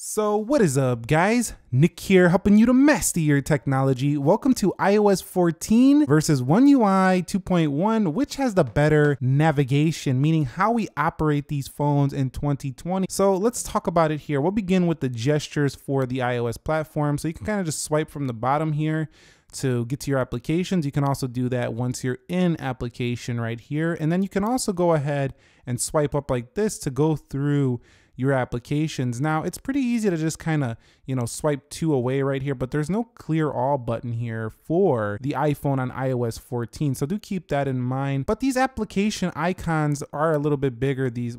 So what is up, guys? Nick here, helping you to master your technology. Welcome to iOS 14 versus One UI 2.1, which has the better navigation, meaning how we operate these phones in 2020. So let's talk about it here. We'll begin with the gestures for the iOS platform. So you can kind of just swipe from the bottom here to get to your applications. You can also do that once you're in application right here. And then you can also go ahead and swipe up like this to go through your applications. Now it's pretty easy to just kind of, swipe two away right here, but there's no clear all button here for the iPhone on iOS 14. So do keep that in mind. But these application icons are a little bit bigger. These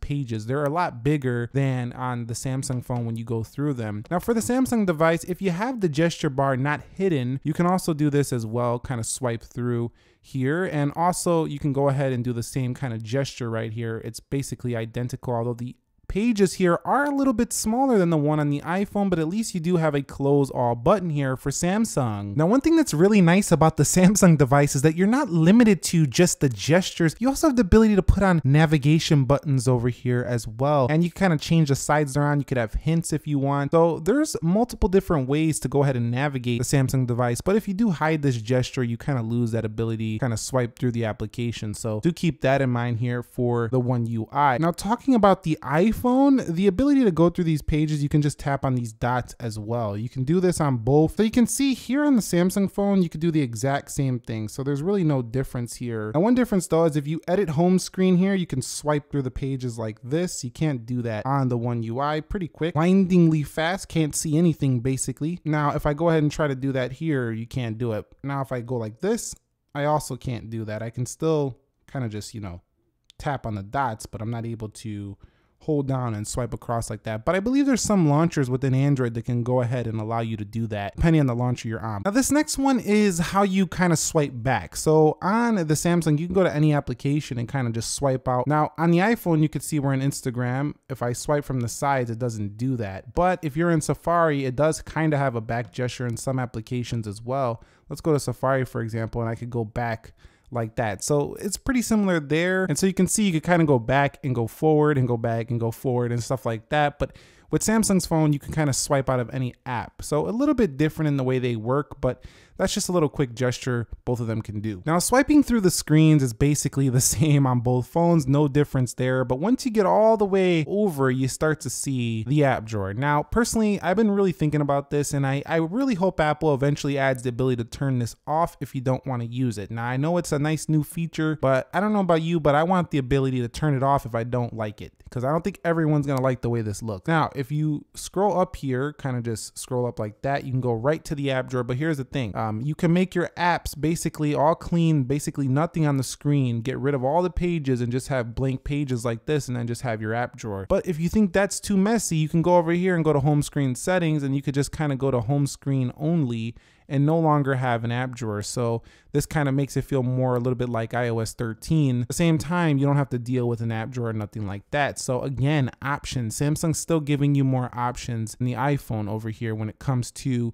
pages, they're a lot bigger than on the Samsung phone when you go through them. Now for the Samsung device, if you have the gesture bar not hidden, you can also do this as well, kind of swipe through here. And also you can go ahead and do the same kind of gesture right here. It's basically identical, although the pages here are a little bit smaller than the one on the iPhone, but at least you do have a close all button here for Samsung. Now, one thing that's really nice about the Samsung device is that you're not limited to just the gestures. You also have the ability to put on navigation buttons over here as well. And you can kind of change the sides around. You could have hints if you want. So there's multiple different ways to go ahead and navigate the Samsung device. But if you do hide this gesture, you kind of lose that ability to kind of swipe through the application. So do keep that in mind here for the One UI. Now, talking about the iPhone, the ability to go through these pages, you can just tap on these dots as well. You can do this on both. So you can see here on the Samsung phone, you could do the exact same thing. So there's really no difference here. Now, one difference though is if you edit home screen here, you can swipe through the pages like this. You can't do that on the One UI. Pretty quick, blindingly fast, can't see anything basically. Now, if I go ahead and try to do that here, you can't do it. Now, if I go like this, I also can't do that. I can still kind of just, tap on the dots, but I'm not able to hold down and swipe across like that. But I believe there's some launchers within Android that can go ahead and allow you to do that depending on the launcher you're on. Now this next one is how you kind of swipe back. So on the Samsung, you can go to any application and kind of just swipe out. Now on the iPhone, you could see we're in Instagram. If I swipe from the sides, it doesn't do that. But if you're in Safari, it does kind of have a back gesture in some applications as well. Let's go to Safari, for example, and I could go back like that. So it's pretty similar there. And so you can see you could kind of go back and go forward and go back and go forward and stuff like that. But with Samsung's phone, you can kind of swipe out of any app. So a little bit different in the way they work, but that's just a little quick gesture both of them can do. Now, swiping through the screens is basically the same on both phones, no difference there. But once you get all the way over, you start to see the app drawer. Now, personally, I've been really thinking about this, and I really hope Apple eventually adds the ability to turn this off if you don't want to use it. Now, I know it's a nice new feature, but I don't know about you, but I want the ability to turn it off if I don't like it, because I don't think everyone's gonna like the way this looks. Now, if you scroll up here, kind of just scroll up like that, you can go right to the app drawer. But here's the thing, you can make your apps basically all clean, basically nothing on the screen, get rid of all the pages and just have blank pages like this, and then just have your app drawer. But if you think that's too messy, you can go over here and go to home screen settings, and you could just kind of go to home screen only and no longer have an app drawer. So this kind of makes it feel more a little bit like iOS 13. At the same time, you don't have to deal with an app drawer or nothing like that. So again, options. Samsung's still giving you more options in the iPhone over here when it comes to,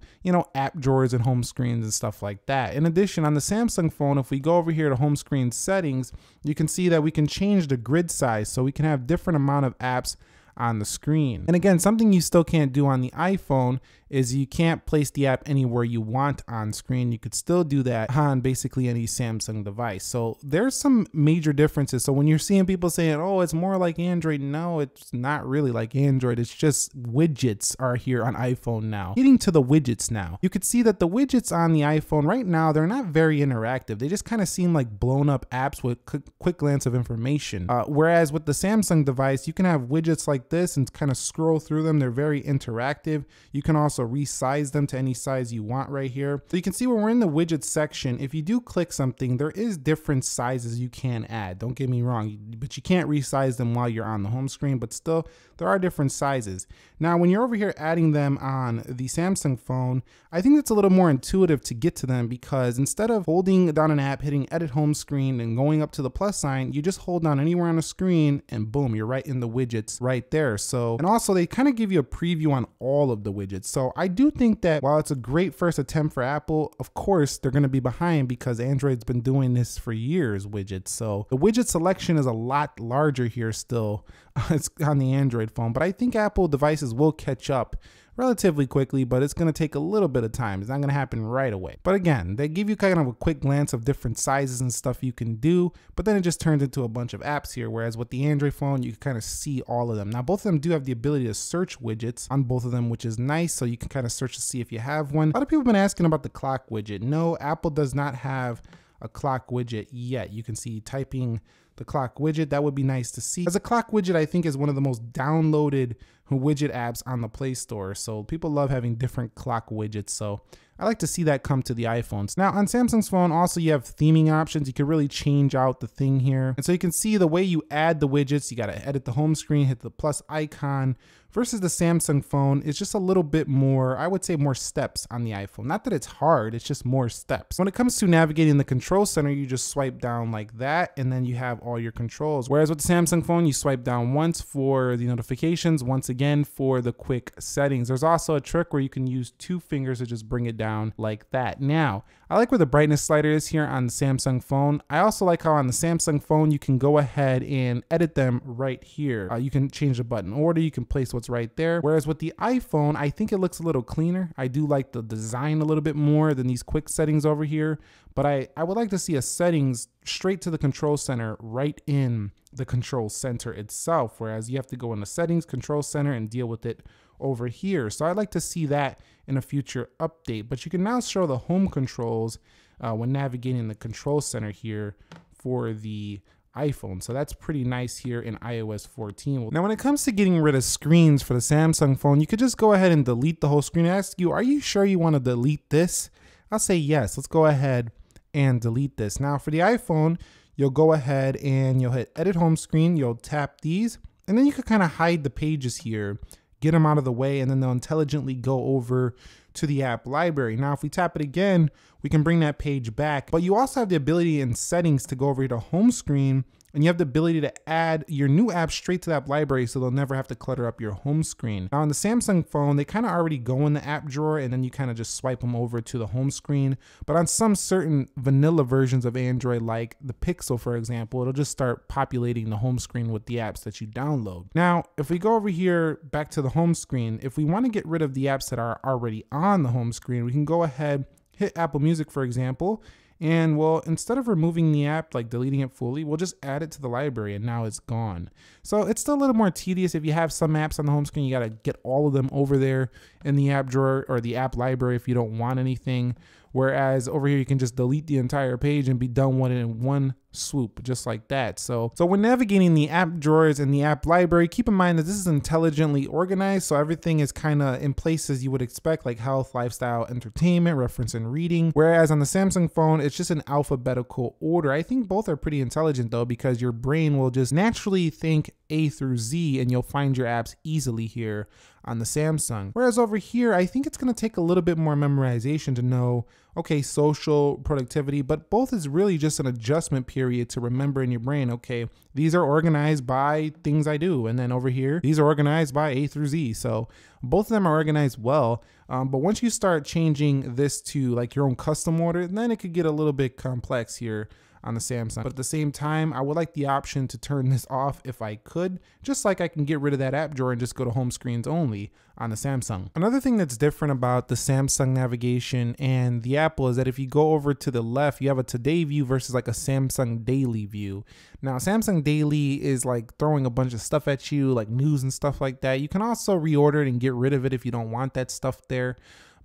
app drawers and home screens and stuff like that. In addition, on the Samsung phone, if we go over here to home screen settings, you can see that we can change the grid size. So we can have different amount of apps on the screen. And again, something you still can't do on the iPhone is you can't place the app anywhere you want on screen. You could still do that on basically any Samsung device. So there's some major differences. So when you're seeing people saying, oh, it's more like Android, no, it's not really like Android. It's just widgets are here on iPhone now. Getting to the widgets now, you could see that the widgets on the iPhone right now, they're not very interactive. They just kind of seem like blown up apps with quick glance of information. Whereas with the Samsung device, you can have widgets like this and kind of scroll through them. They're very interactive. You can also resize them to any size you want right here. So you can see when we're in the widgets section, if you do click something, there is different sizes you can add. Don't get me wrong, but you can't resize them while you're on the home screen, but still there are different sizes. Now, when you're over here adding them on the Samsung phone, I think it's a little more intuitive to get to them, because instead of holding down an app, hitting edit home screen and going up to the plus sign, you just hold down anywhere on the screen and boom, you're right in the widgets right there. So, and also they kind of give you a preview on all of the widgets. So I do think that while it's a great first attempt for Apple, of course, they're going to be behind because Android's been doing this for years, widgets. So the widget selection is a lot larger here still it's on the Android phone, but I think Apple devices will catch up relatively quickly, but it's going to take a little bit of time. It's not going to happen right away. But again, they give you kind of a quick glance of different sizes and stuff you can do, but then it just turns into a bunch of apps here. Whereas with the Android phone, you can kind of see all of them. Now, both of them do have the ability to search widgets on both of them, which is nice. So you can kind of search to see if you have one. A lot of people have been asking about the clock widget. No, Apple does not have a clock widget yet. You can see typing the clock widget. That would be nice to see. As a clock widget, I think is one of the most downloaded widget apps on the Play Store. So people love having different clock widgets. So I like to see that come to the iPhones. Now on Samsung's phone, also you have theming options. You can really change out the thing here. And so you can see the way you add the widgets, you got to edit the home screen, hit the plus icon, versus the Samsung phone. It's just a little bit more, I would say more steps on the iPhone. Not that it's hard, it's just more steps. When it comes to navigating the control center, you just swipe down like that, and then you have all your controls. Whereas with the Samsung phone, you swipe down once for the notifications, once again for the quick settings. There's also a trick where you can use 2 fingers to just bring it down like that. Now, I like where the brightness slider is here on the Samsung phone. I also like how on the Samsung phone, you can go ahead and edit them right here. You can change the button order, you can place what's right there. Whereas with the iPhone, I think it looks a little cleaner. I do like the design a little bit more than these quick settings over here, but I would like to see a settings straight to the control center right in the control center itself, whereas you have to go in the settings, control center, and deal with it over here. So I'd like to see that in a future update, but you can now show the home controls when navigating the control center here for the iPhone. So that's pretty nice here in iOS 14. Now, when it comes to getting rid of screens for the Samsung phone, you could just go ahead and delete the whole screen. I ask you, are you sure you want to delete this? I'll say yes. Let's go ahead and delete this. Now for the iPhone, you'll go ahead and you'll hit edit home screen. You'll tap these, and then you can kind of hide the pages here, get them out of the way, and then they'll intelligently go over to the app library. Now, if we tap it again, we can bring that page back, but you also have the ability in settings to go over here to home screen, and you have the ability to add your new app straight to the app library, so they'll never have to clutter up your home screen. Now on the Samsung phone, they kind of already go in the app drawer, and then you kind of just swipe them over to the home screen. But on some certain vanilla versions of Android, like the Pixel, for example, it'll just start populating the home screen with the apps that you download. Now, if we go over here back to the home screen, if we want to get rid of the apps that are already on the home screen, we can go ahead, hit Apple Music, for example, and well, instead of removing the app, like deleting it fully, we'll just add it to the library, and now it's gone. So it's still a little more tedious. If you have some apps on the home screen, you got to get all of them over there in the app drawer or the app library if you don't want anything. Whereas over here, you can just delete the entire page and be done with it in one swoop, just like that. So when navigating the app drawers and the app library, keep in mind that this is intelligently organized. So everything is kind of in places you would expect, like health, lifestyle, entertainment, reference, and reading. Whereas on the Samsung phone, it's just an alphabetical order. I think both are pretty intelligent though, because your brain will just naturally think A through Z, and you'll find your apps easily here on the Samsung. Whereas over here, I think it's going to take a little bit more memorization to know, okay, social, productivity, but both is really just an adjustment period to remember in your brain, okay, these are organized by things I do. And then over here, these are organized by A through Z. So both of them are organized well. But once you start changing this to like your own custom order, then it could get a little bit complex here on the Samsung. But at the same time, I would like the option to turn this off if I could, just like I can get rid of that app drawer and just go to home screens only on the Samsung. Another thing that's different about the Samsung navigation and the Apple is that if you go over to the left, you have a today view versus like a Samsung daily view. Now, Samsung daily is like throwing a bunch of stuff at you, like news and stuff like that. You can also reorder it and get rid of it if you don't want that stuff there.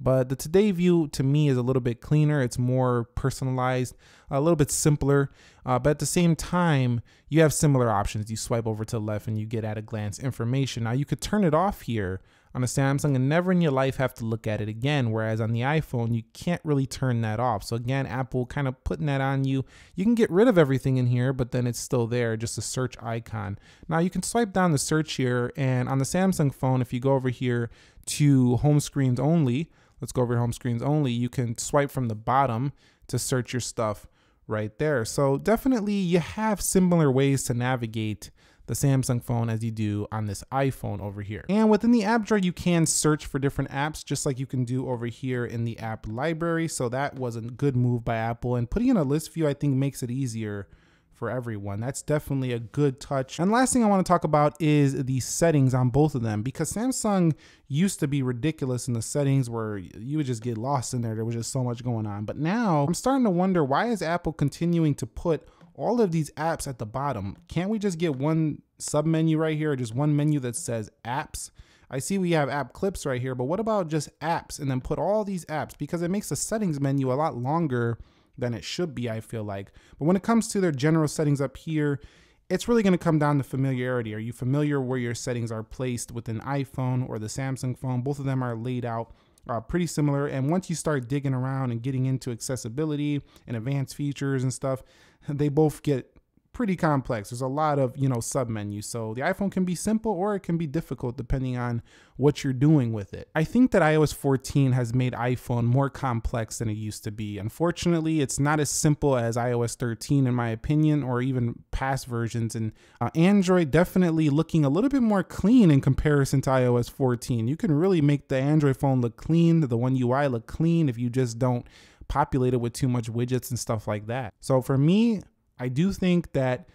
But the today view to me is a little bit cleaner. It's more personalized, a little bit simpler. But at the same time, you have similar options. You swipe over to the left and you get at a glance information. Now you could turn it off here on a Samsung and never in your life have to look at it again. Whereas on the iPhone, you can't really turn that off. So again, Apple kind of putting that on you. You can get rid of everything in here, but then it's still there, just a search icon. Now you can swipe down the search here, and on the Samsung phone, if you go over here to home screens only, let's go over home screens only, you can swipe from the bottom to search your stuff right there. So definitely you have similar ways to navigate the Samsung phone as you do on this iPhone over here. And within the app drawer, you can search for different apps just like you can do over here in the app library. So that was a good move by Apple, and putting in a list view I think makes it easier for everyone. That's definitely a good touch. And last thing I want to talk about is the settings on both of them, because Samsung used to be ridiculous in the settings where you would just get lost in there. There was just so much going on. But now I'm starting to wonder, why is Apple continuing to put all of these apps at the bottom? Can't we just get one sub menu right here, or just one menu that says apps? I see we have app clips right here, but what about just apps and then put all these apps? Because it makes the settings menu a lot longer than it should be, I feel like. But when it comes to their general settings up here, it's really going to come down to familiarity. Are you familiar where your settings are placed with an iPhone or the Samsung phone? Both of them are laid out pretty similar. And once you start digging around and getting into accessibility and advanced features and stuff, they both get pretty complex. There's a lot of, sub menus. So the iPhone can be simple or it can be difficult depending on what you're doing with it. I think that iOS 14 has made iPhone more complex than it used to be. Unfortunately, it's not as simple as iOS 13 in my opinion, or even past versions. And Android definitely looking a little bit more clean in comparison to iOS 14. You can really make the Android phone look clean, the One UI look clean, if you just don't populate it with too much widgets and stuff like that. So for me, I do think that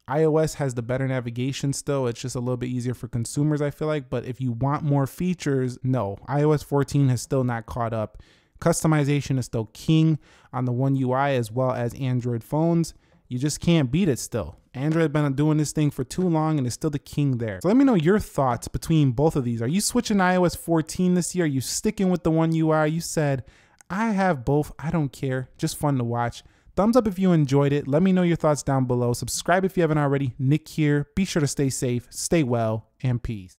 iOS has the better navigation still. It's just a little bit easier for consumers, I feel like. But if you want more features, no, iOS 14 has still not caught up. Customization is still king on the One UI as well as Android phones. You just can't beat it still. Android has been doing this thing for too long and is still the king there. So let me know your thoughts between both of these. Are you switching to iOS 14 this year? Are you sticking with the One UI? You said, I have both. I don't care. Just fun to watch. Thumbs up if you enjoyed it. Let me know your thoughts down below. Subscribe if you haven't already. Nick here. Be sure to stay safe, stay well, and peace.